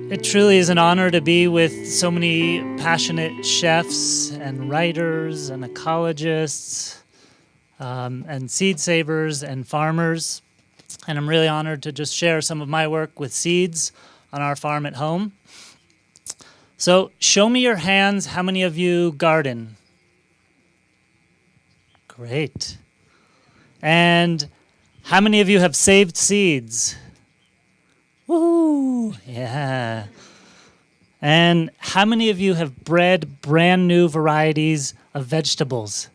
It truly is an honor to be with so many passionate chefs and writers and ecologists and seed savers and farmers. And I'm really honored to just share some of my work with seeds on our farm at home. So show me your hands. How many of you garden? Great. And how many of you have saved seeds? Woo! Yeah. And how many of you have bred brand new varieties of vegetables?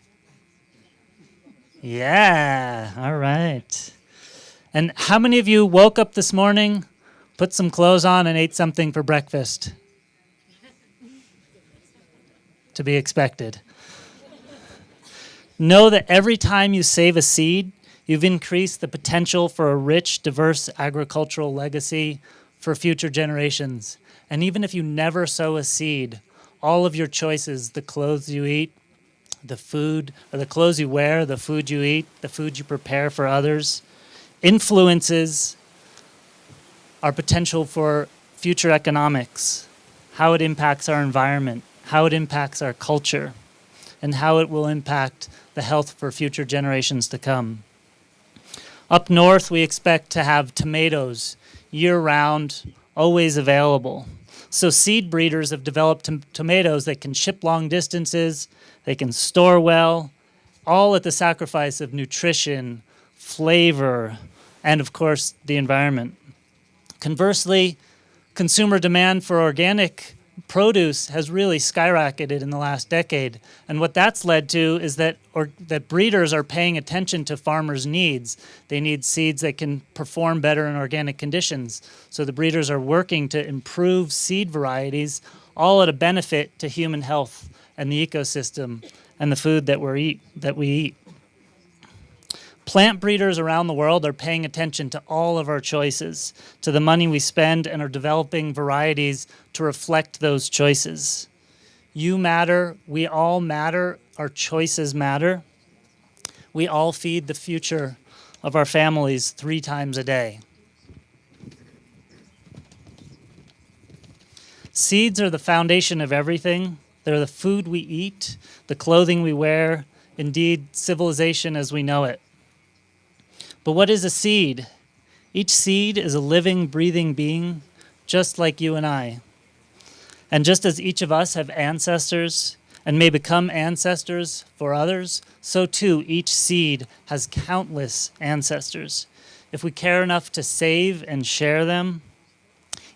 Yeah, all right. And how many of you woke up this morning, put some clothes on, and ate something for breakfast? To be expected. Know that every time you save a seed, you've increased the potential for a rich, diverse agricultural legacy for future generations. And even if you never sow a seed, all of your choices, the clothes you eat, the food, or the clothes you wear, the food you eat, the food you prepare for others, influences our potential for future economics, how it impacts our environment, how it impacts our culture, and how it will impact the health for future generations to come. Up north, we expect to have tomatoes year-round, always available. So seed breeders have developed tomatoes that can ship long distances, they can store well, all at the sacrifice of nutrition, flavor, and of course, the environment. Conversely, consumer demand for organic produce has really skyrocketed in the last decade. And what that's led to is that breeders are paying attention to farmers' needs. They need seeds that can perform better in organic conditions. So the breeders are working to improve seed varieties, all at a benefit to human health and the ecosystem and the food that we eat. Plant breeders around the world are paying attention to all of our choices, to the money we spend, and are developing varieties to reflect those choices. You matter, we all matter, our choices matter. We all feed the future of our families 3 times a day. Seeds are the foundation of everything. They're the food we eat, the clothing we wear, indeed, civilization as we know it. But what is a seed? Each seed is a living, breathing being, just like you and I. And just as each of us have ancestors and may become ancestors for others, so too each seed has countless ancestors. If we care enough to save and share them,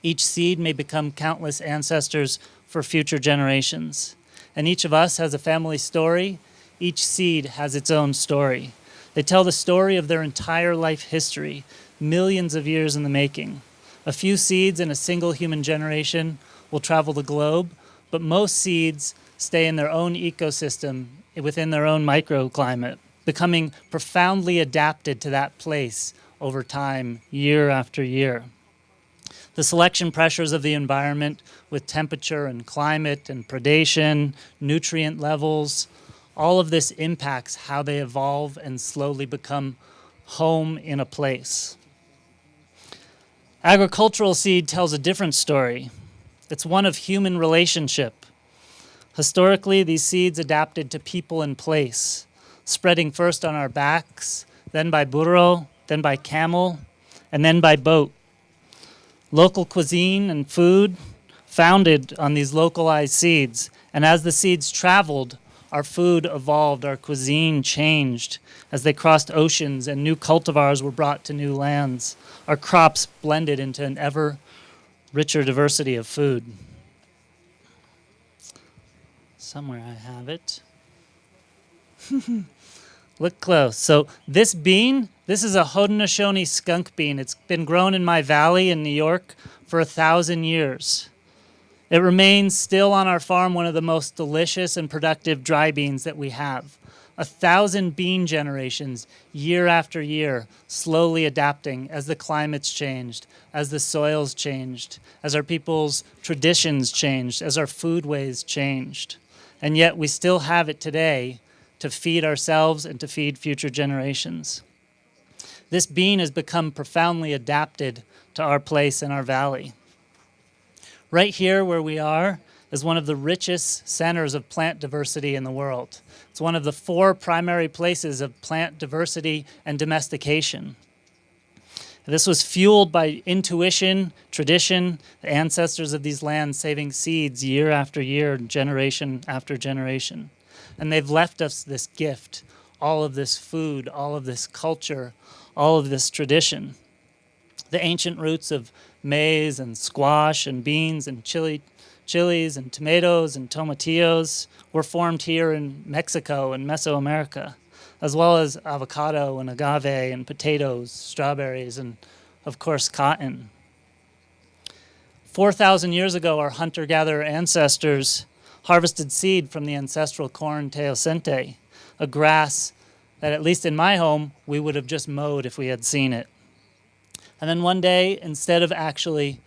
each seed may become countless ancestors for future generations. And each of us has a family story. Each seed has its own story. They tell the story of their entire life history, millions of years in the making. A few seeds in a single human generation will travel the globe, but most seeds stay in their own ecosystem within their own microclimate, becoming profoundly adapted to that place over time, year after year. The selection pressures of the environment with temperature and climate and predation, nutrient levels, all of this impacts how they evolve and slowly become home in a place. Agricultural seed tells a different story. It's one of human relationship. Historically, these seeds adapted to people and place, spreading first on our backs, then by burro, then by camel, and then by boat. Local cuisine and food founded on these localized seeds, and as the seeds traveled, our food evolved, our cuisine changed as they crossed oceans and new cultivars were brought to new lands. Our crops blended into an ever richer diversity of food. Somewhere I have it. Look close. So this bean, this is a Haudenosaunee skunk bean. It's been grown in my valley in New York for 1,000 years. It remains still on our farm one of the most delicious and productive dry beans that we have. 1,000 bean generations, year after year, slowly adapting as the climates changed, as the soils changed, as our people's traditions changed, as our foodways changed. And yet we still have it today to feed ourselves and to feed future generations. This bean has become profoundly adapted to our place in our valley. Right here where we are is one of the richest centers of plant diversity in the world. It's one of the 4 primary places of plant diversity and domestication. This was fueled by intuition, tradition, the ancestors of these lands saving seeds year after year, generation after generation. And they've left us this gift, all of this food, all of this culture, all of this tradition. The ancient roots of maize and squash and beans and chilies and tomatoes and tomatillos were formed here in Mexico and Mesoamerica, as well as avocado and agave and potatoes, strawberries, and of course cotton. 4,000 years ago, our hunter-gatherer ancestors harvested seed from the ancestral corn teosinte, a grass that, at least in my home, we would have just mowed if we had seen it. And then one day, instead of actually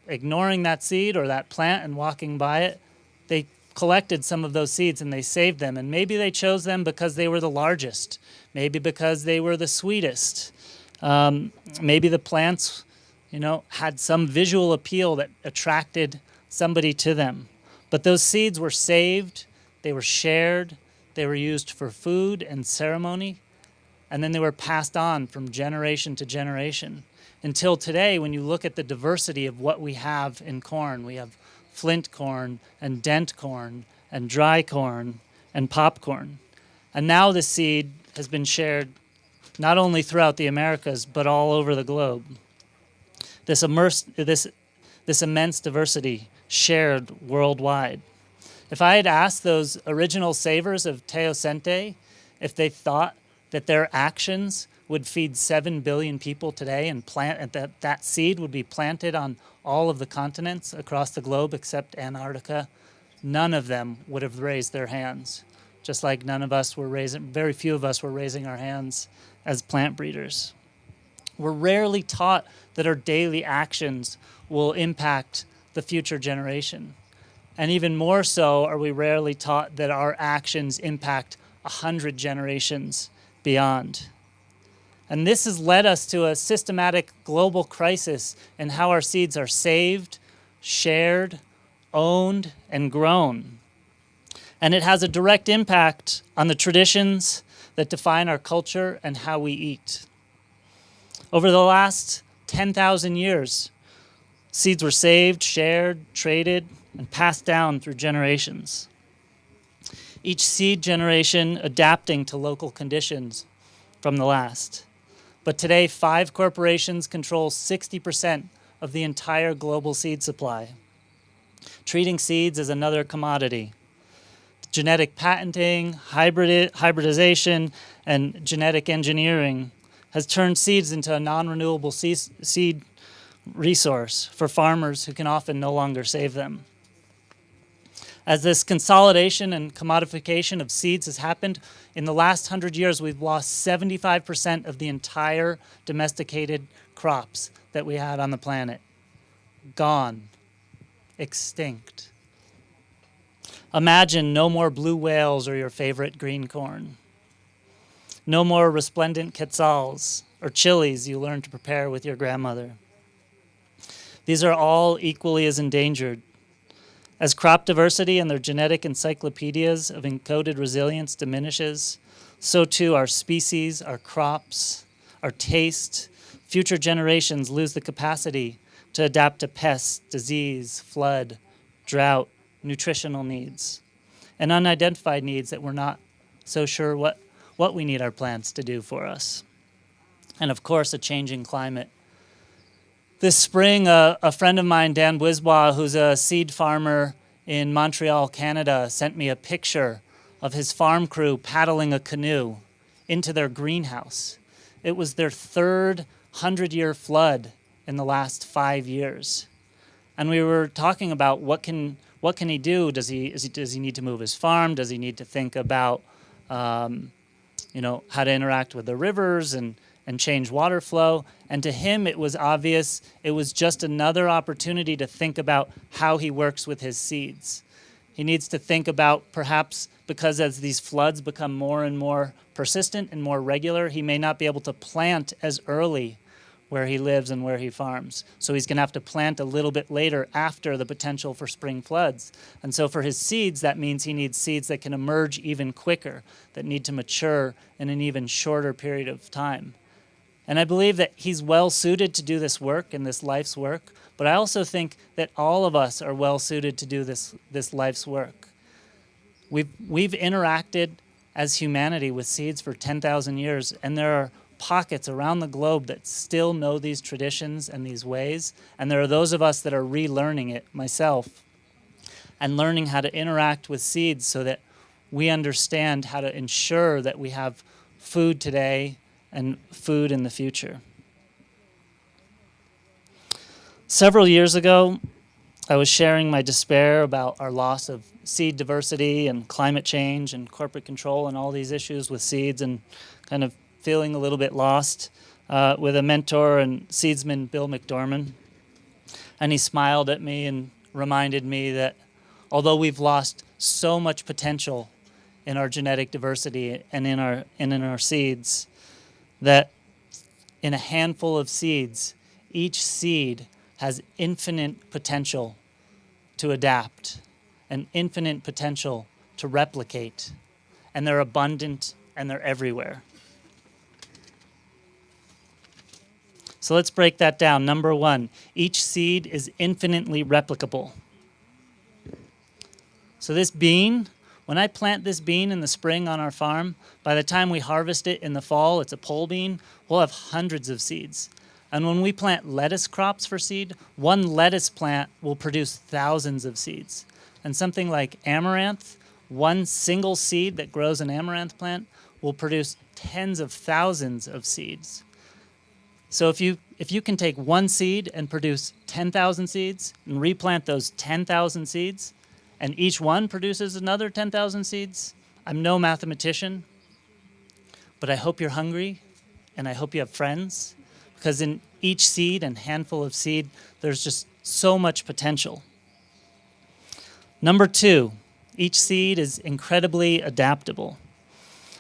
ignoring that seed or that plant and walking by it, they collected some of those seeds and they saved them. And maybe they chose them because they were the largest, maybe because they were the sweetest. Maybe the plants, had some visual appeal that attracted somebody to them. But those seeds were saved, they were shared, they were used for food and ceremony, and then they were passed on from generation to generation. Until today, when you look at the diversity of what we have in corn, we have flint corn and dent corn and dry corn and popcorn. And now the seed has been shared not only throughout the Americas, but all over the globe. This immense diversity shared worldwide. If I had asked those original savers of teosinte if they thought that their actions would feed 7 billion people today and that seed would be planted on all of the continents across the globe except Antarctica, none of them would have raised their hands. Just like very few of us were raising our hands as plant breeders. We're rarely taught that our daily actions will impact the future generation. And even more so are we rarely taught that our actions impact 100 generations beyond. And this has led us to a systematic global crisis in how our seeds are saved, shared, owned, and grown. And it has a direct impact on the traditions that define our culture and how we eat. Over the last 10,000 years, seeds were saved, shared, traded, and passed down through generations. Each seed generation adapting to local conditions from the last. But today, 5 corporations control 60% of the entire global seed supply. Treating seeds as another commodity. Genetic patenting, hybridization, and genetic engineering has turned seeds into a non-renewable seed resource for farmers who can often no longer save them. As this consolidation and commodification of seeds has happened, in the last 100 years, we've lost 75% of the entire domesticated crops that we had on the planet. Gone. Extinct. Imagine no more blue whales or your favorite green corn. No more resplendent quetzals or chilies you learned to prepare with your grandmother. These are all equally as endangered. As crop diversity and their genetic encyclopedias of encoded resilience diminishes, so too our species, our crops, our taste. Future generations lose the capacity to adapt to pests, disease, flood, drought, nutritional needs, and unidentified needs that we're not so sure what we need our plants to do for us. And of course, a changing climate. This spring, a friend of mine, Dan Wiswa, who's a seed farmer in Montreal, Canada, sent me a picture of his farm crew paddling a canoe into their greenhouse. It was their 3rd 100-year flood in the last 5 years. And we were talking about what can he do? Does he need to move his farm? Does he need to think about how to interact with the rivers and change water flow? And to him, it was obvious it was just another opportunity to think about how he works with his seeds. He needs to think about, perhaps because as these floods become more and more persistent and more regular, he may not be able to plant as early where he lives and where he farms. So he's going to have to plant a little bit later after the potential for spring floods. And so for his seeds, that means he needs seeds that can emerge even quicker, that need to mature in an even shorter period of time. And I believe that he's well suited to do this work and this life's work, but I also think that all of us are well suited to do this life's work. We've interacted as humanity with seeds for 10,000 years, and there are pockets around the globe that still know these traditions and these ways, and there are those of us that are relearning it, myself, and learning how to interact with seeds so that we understand how to ensure that we have food today and food in the future. Several years ago, I was sharing my despair about our loss of seed diversity and climate change and corporate control and all these issues with seeds, and kind of feeling a little bit lost with a mentor and seedsman, Bill McDorman. And he smiled at me and reminded me that although we've lost so much potential in our genetic diversity and in our seeds, that in a handful of seeds, each seed has infinite potential to adapt and infinite potential to replicate. And they're abundant and they're everywhere. So let's break that down. Number one, each seed is infinitely replicable. So this bean, when I plant this bean in the spring on our farm, by the time we harvest it in the fall, it's a pole bean, we'll have hundreds of seeds. And when we plant lettuce crops for seed, one lettuce plant will produce thousands of seeds. And something like amaranth, one single seed that grows an amaranth plant will produce tens of thousands of seeds. So if you can take one seed and produce 10,000 seeds and replant those 10,000 seeds, and each one produces another 10,000 seeds, I'm no mathematician, but I hope you're hungry and I hope you have friends, because in each seed and handful of seed, there's just so much potential. Number two, each seed is incredibly adaptable.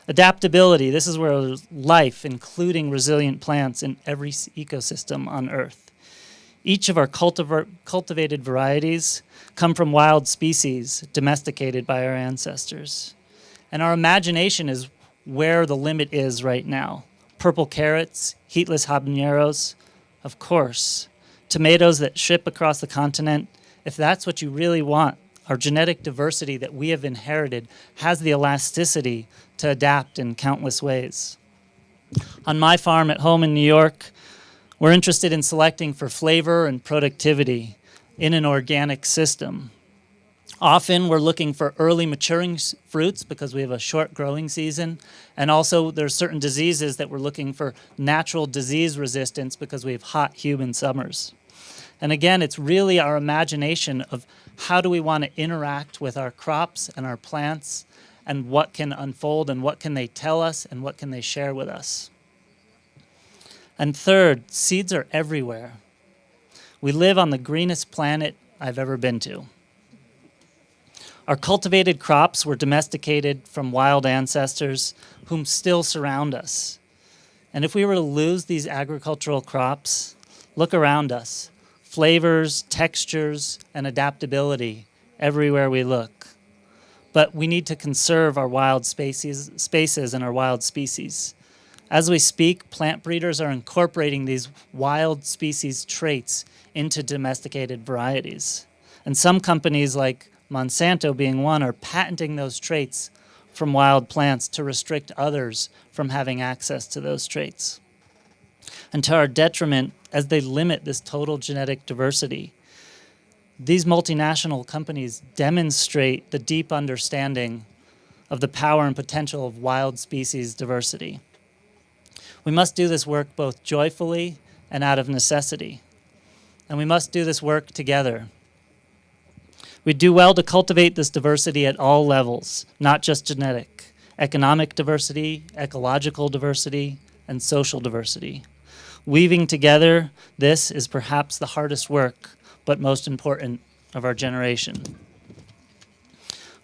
Adaptability, this is where there's life, including resilient plants in every ecosystem on Earth. Each of our cultivated varieties come from wild species domesticated by our ancestors. And our imagination is where the limit is right now. Purple carrots, heatless habaneros, of course. Tomatoes that ship across the continent. If that's what you really want, our genetic diversity that we have inherited has the elasticity to adapt in countless ways. On my farm at home in New York, we're interested in selecting for flavor and productivity in an organic system. Often we're looking for early maturing fruits because we have a short growing season, and also there's certain diseases that we're looking for natural disease resistance because we have hot, humid summers. And again, it's really our imagination of how do we want to interact with our crops and our plants, and what can unfold and what can they tell us and what can they share with us. And third, seeds are everywhere. We live on the greenest planet I've ever been to. Our cultivated crops were domesticated from wild ancestors whom still surround us. And if we were to lose these agricultural crops, look around us. Flavors, textures, and adaptability everywhere we look. But we need to conserve our wild spaces and our wild species. As we speak, plant breeders are incorporating these wild species traits into domesticated varieties. And some companies, like Monsanto being one, are patenting those traits from wild plants to restrict others from having access to those traits. And to our detriment, as they limit this total genetic diversity, these multinational companies demonstrate the deep understanding of the power and potential of wild species diversity. We must do this work both joyfully and out of necessity. And we must do this work together. We do well to cultivate this diversity at all levels, not just genetic, economic diversity, ecological diversity, and social diversity. Weaving together this is perhaps the hardest work, but most important of our generation.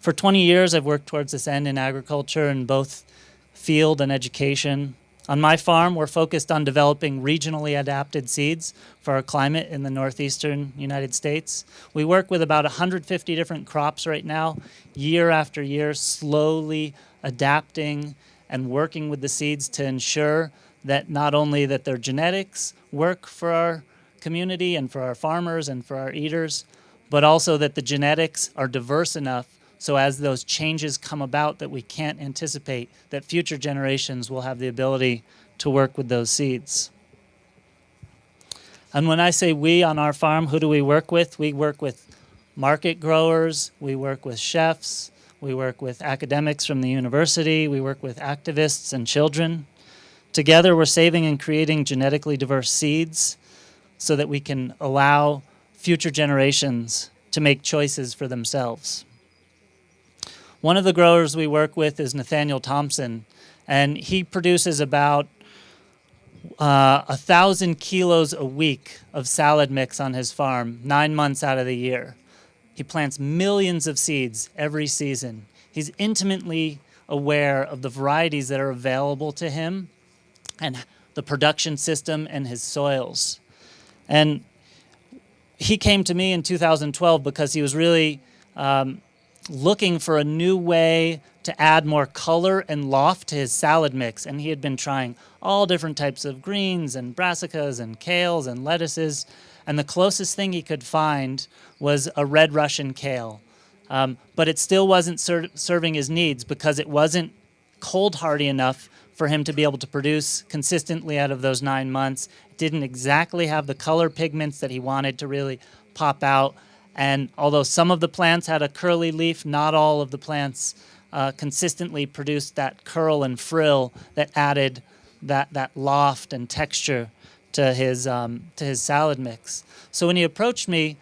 For 20 years, I've worked towards this end in agriculture in both field and education. On my farm, we're focused on developing regionally adapted seeds for our climate in the northeastern United States. We work with about 150 different crops right now, year after year, slowly adapting and working with the seeds to ensure that not only that their genetics work for our community and for our farmers and for our eaters, but also that the genetics are diverse enough so as those changes come about that we can't anticipate, that future generations will have the ability to work with those seeds. And when I say we on our farm, who do we work with? We work with market growers, we work with chefs, we work with academics from the university, we work with activists and children. Together, we're saving and creating genetically diverse seeds so that we can allow future generations to make choices for themselves. One of the growers we work with is Nathaniel Thompson, and he produces about 1,000 kilos a week of salad mix on his farm, 9 months out of the year. He plants millions of seeds every season. He's intimately aware of the varieties that are available to him and the production system and his soils. And he came to me in 2012 because he was really looking for a new way to add more color and loft to his salad mix. And he had been trying all different types of greens and brassicas and kales and lettuces. And the closest thing he could find was a red Russian kale. But it still wasn't serving his needs because it wasn't cold hardy enough for him to be able to produce consistently out of those 9 months. It didn't exactly have the color pigments that he wanted to really pop out. And although some of the plants had a curly leaf, not all of the plants consistently produced that curl and frill that added that loft and texture to his salad mix. So when he approached me,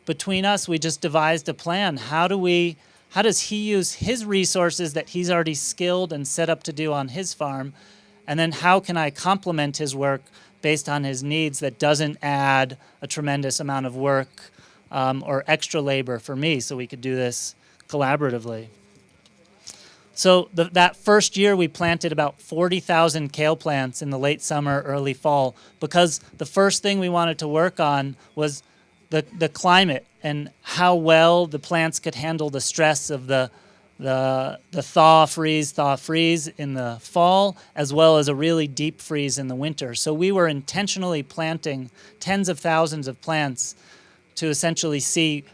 between us, we just devised a plan. How does he use his resources that he's already skilled and set up to do on his farm? And then how can I complement his work based on his needs that doesn't add a tremendous amount of work or extra labor for me so we could do this collaboratively? So that first year we planted about 40,000 kale plants in the late summer, early fall, because the first thing we wanted to work on was the climate and how well the plants could handle the stress of the thaw, freeze in the fall, as well as a really deep freeze in the winter. So we were intentionally planting tens of thousands of plants to essentially see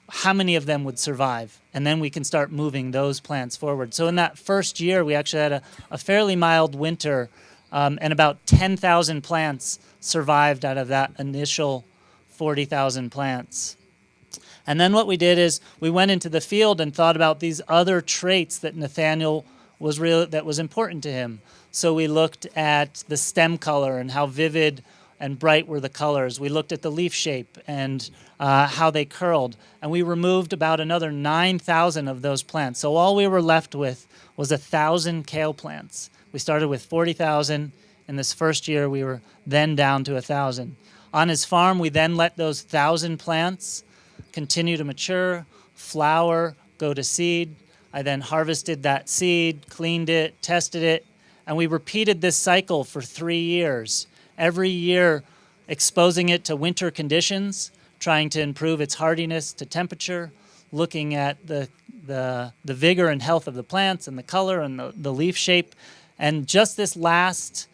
how many of them would survive. And then we can start moving those plants forward. So in that first year, we actually had a fairly mild winter, and about 10,000 plants survived out of that initial 40,000 plants. And then what we did is we went into the field and thought about these other traits that Nathaniel that was important to him. So we looked at the stem color and how vivid and bright were the colors. We looked at the leaf shape and how they curled. And we removed about another 9,000 of those plants. So all we were left with was 1,000 kale plants. We started with 40,000. In this first year, we were then down to 1,000. On his farm, we then let those 1,000 plants continue to mature, flower, go to seed. I then harvested that seed, cleaned it, tested it, and we repeated this cycle for 3 years. Every year exposing it to winter conditions, trying to improve its hardiness to temperature, looking at the vigor and health of the plants and the color and the leaf shape. And just this last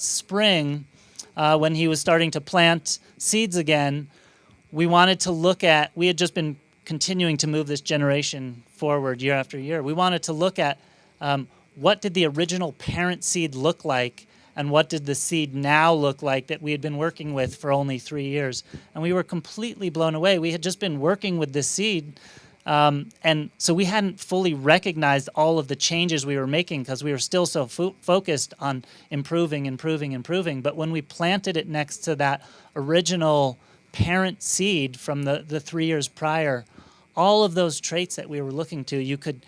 spring, when he was starting to plant seeds again, we wanted to we had just been continuing to move this generation forward year after year. We wanted to look at what did the original parent seed look like and what did the seed now look like that we had been working with for only 3 years. And we were completely blown away. We had just been working with this seed, and so we hadn't fully recognized all of the changes we were making because we were still so focused on improving. But when we planted it next to that original parent seed from the 3 years prior, all of those traits that we were looking to,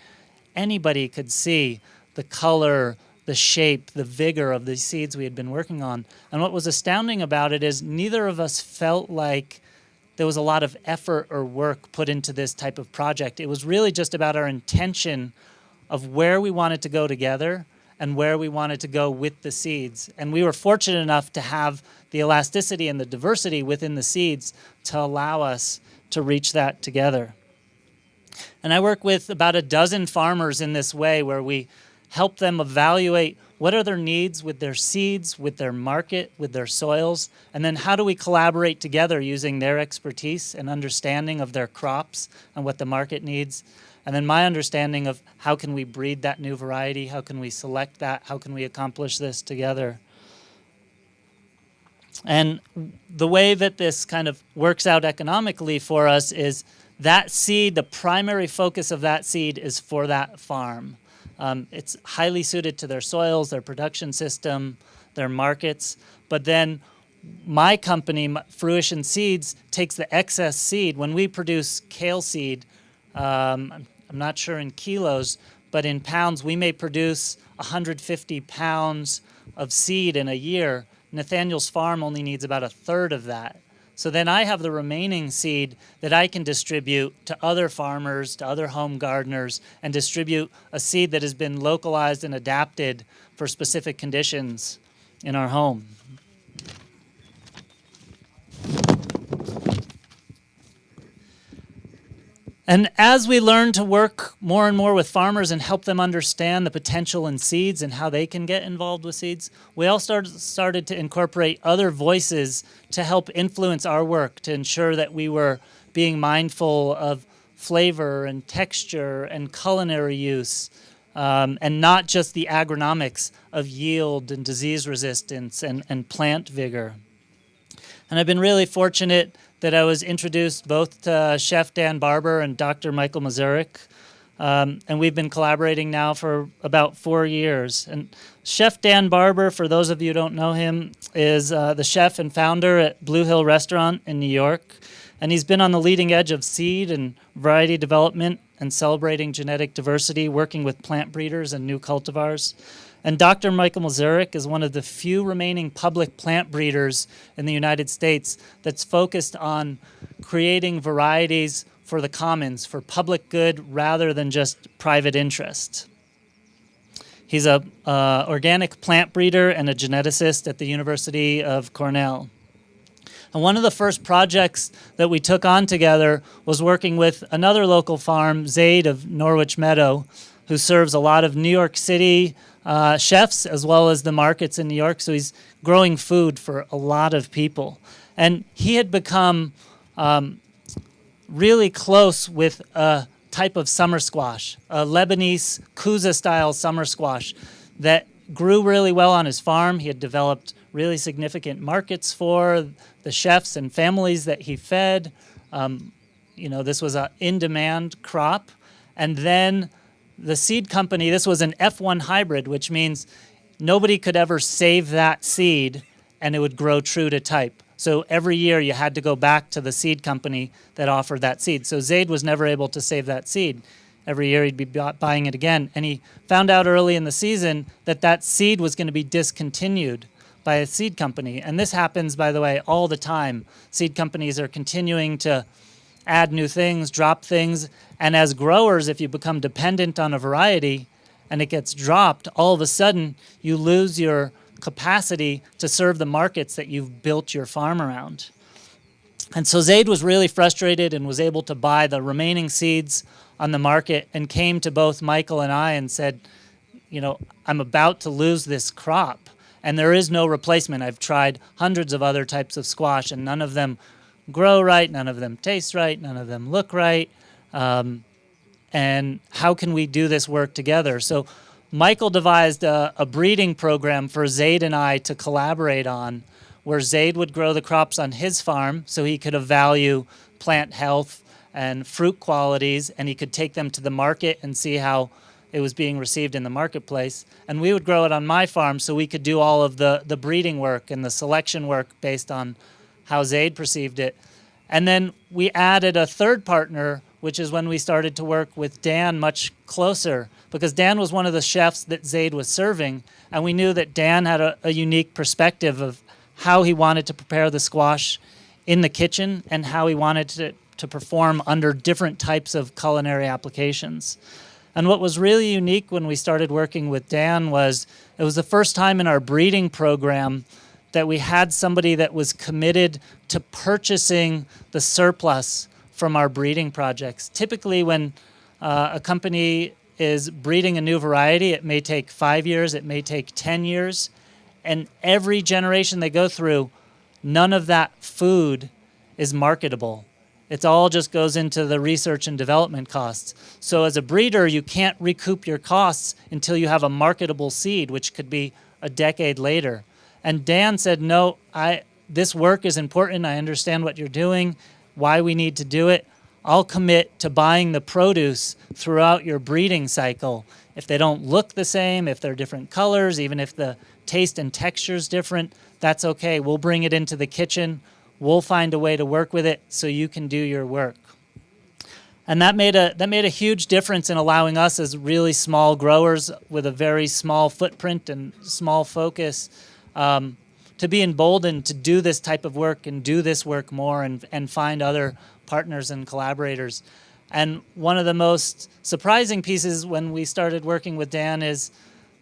anybody could see the color, the shape, the vigor of the seeds we had been working on. And what was astounding about it is neither of us felt like there was a lot of effort or work put into this type of project. It was really just about our intention of where we wanted to go together and where we wanted to go with the seeds. And we were fortunate enough to have the elasticity and the diversity within the seeds to allow us to reach that together. And I work with about a dozen farmers in this way, where we help them evaluate what are their needs with their seeds, with their market, with their soils, and then how do we collaborate together using their expertise and understanding of their crops and what the market needs. And then my understanding of how can we breed that new variety, how can we select that, how can we accomplish this together. And the way that this kind of works out economically for us is that seed, the primary focus of that seed is for that farm. It's highly suited to their soils, their production system, their markets. But then my company, Fruition Seeds, takes the excess seed. When we produce kale seed, I'm not sure in kilos, but in pounds, we may produce 150 pounds of seed in a year. Nathaniel's farm only needs about a third of that. So then I have the remaining seed that I can distribute to other farmers, to other home gardeners, and distribute a seed that has been localized and adapted for specific conditions in our home. And as we learn to work more and more with farmers and help them understand the potential in seeds and how they can get involved with seeds, we all started to incorporate other voices to help influence our work, to ensure that we were being mindful of flavor and texture and culinary use, and not just the agronomics of yield and disease resistance and plant vigor. And I've been really fortunate that I was introduced both to Chef Dan Barber and Dr. Michael Mazurek, and we've been collaborating now for about 4 years. And Chef Dan Barber, for those of you who don't know him, is the chef and founder at Blue Hill Restaurant in New York, and he's been on the leading edge of seed and variety development and celebrating genetic diversity, working with plant breeders and new cultivars. And Dr. Michael Mazurek is one of the few remaining public plant breeders in the United States that's focused on creating varieties for the commons, for public good rather than just private interest. He's an organic plant breeder and a geneticist at the University of Cornell. And one of the first projects that we took on together was working with another local farm, Zaid of Norwich Meadow, who serves a lot of New York City chefs as well as the markets in New York. So he's growing food for a lot of people. And he had become really close with a type of summer squash, a Lebanese Kuza-style summer squash that grew really well on his farm. He had developed really significant markets for the chefs and families that he fed. This was an in-demand crop. And then the seed company, this was an F1 hybrid, which means nobody could ever save that seed and it would grow true to type. So every year you had to go back to the seed company that offered that seed. So Zaid was never able to save that seed. Every year he'd be buying it again. And he found out early in the season that that seed was going to be discontinued by a seed company. And this happens, by the way, all the time. Seed companies are continuing to add new things, drop things. And as growers, if you become dependent on a variety and it gets dropped, all of a sudden you lose your capacity to serve the markets that you've built your farm around. And so Zaid was really frustrated and was able to buy the remaining seeds on the market and came to both Michael and I and said, I'm about to lose this crop and there is no replacement. I've tried hundreds of other types of squash and none of them grow right, none of them taste right, none of them look right. And how can we do this work together? So Michael devised a breeding program for Zaid and I to collaborate on, where Zaid would grow the crops on his farm so he could evaluate plant health and fruit qualities, and he could take them to the market and see how it was being received in the marketplace. And we would grow it on my farm so we could do all of the breeding work and the selection work based on how Zaid perceived it. And then we added a third partner, which is when we started to work with Dan much closer, because Dan was one of the chefs that Zaid was serving, and we knew that Dan had a unique perspective of how he wanted to prepare the squash in the kitchen and how he wanted to perform under different types of culinary applications. And what was really unique when we started working with Dan was it was the first time in our breeding program that we had somebody that was committed to purchasing the surplus from our breeding projects. Typically, when a company is breeding a new variety, it may take 5 years, it may take 10 years, and every generation they go through, none of that food is marketable. It all just goes into the research and development costs. So as a breeder, you can't recoup your costs until you have a marketable seed, which could be a decade later. And Dan said, no, this work is important. I understand what you're doing, why we need to do it. I'll commit to buying the produce throughout your breeding cycle. If they don't look the same, if they're different colors, even if the taste and texture is different, that's okay. We'll bring it into the kitchen. We'll find a way to work with it so you can do your work. And that made a huge difference in allowing us as really small growers with a very small footprint and small focus to be emboldened to do this type of work and do this work more and find other partners and collaborators. And one of the most surprising pieces when we started working with Dan is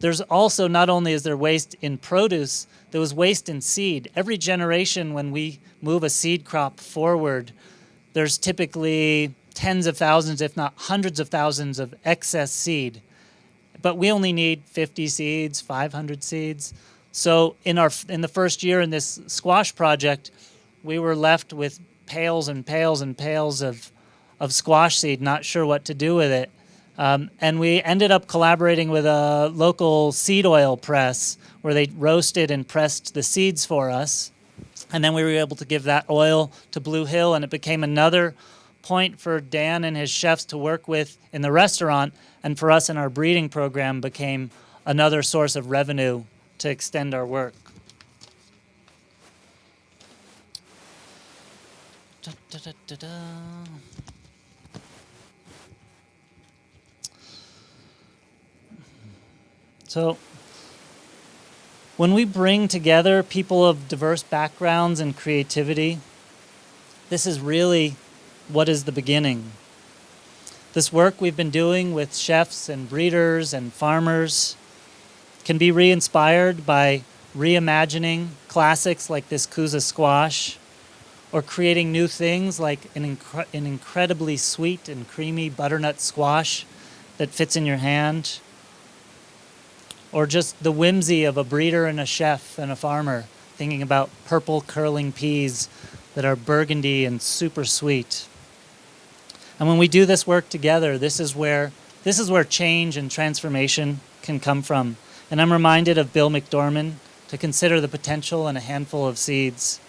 there's also, not only is there waste in produce, there was waste in seed. Every generation when we move a seed crop forward, there's typically tens of thousands, if not hundreds of thousands of excess seed. But we only need 50 seeds, 500 seeds. So in the first year in this squash project, we were left with pails and pails and pails of squash seed, not sure what to do with it. And we ended up collaborating with a local seed oil press where they roasted and pressed the seeds for us. And then we were able to give that oil to Blue Hill, and it became another point for Dan and his chefs to work with in the restaurant, and for us in our breeding program became another source of revenue to extend our work. Da, da, da, da, da. So when we bring together people of diverse backgrounds and creativity, this is really what is the beginning. This work we've been doing with chefs and breeders and farmers can be re-inspired by reimagining classics like this Kuza squash, or creating new things like an incredibly sweet and creamy butternut squash that fits in your hand, or just the whimsy of a breeder and a chef and a farmer thinking about purple curling peas that are burgundy and super sweet. And when we do this work together, this is where change and transformation can come from. And I'm reminded of Bill McDorman, to consider the potential in a handful of seeds.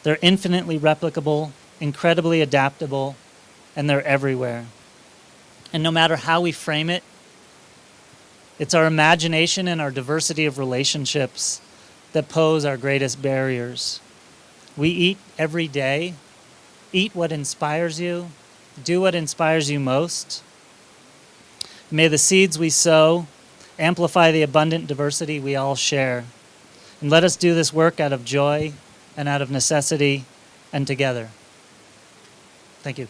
They're infinitely replicable, incredibly adaptable, and they're everywhere. And no matter how we frame it, it's our imagination and our diversity of relationships that pose our greatest barriers. We eat every day. Eat what inspires you. Do what inspires you most. May the seeds we sow amplify the abundant diversity we all share. And let us do this work out of joy and out of necessity and together. Thank you.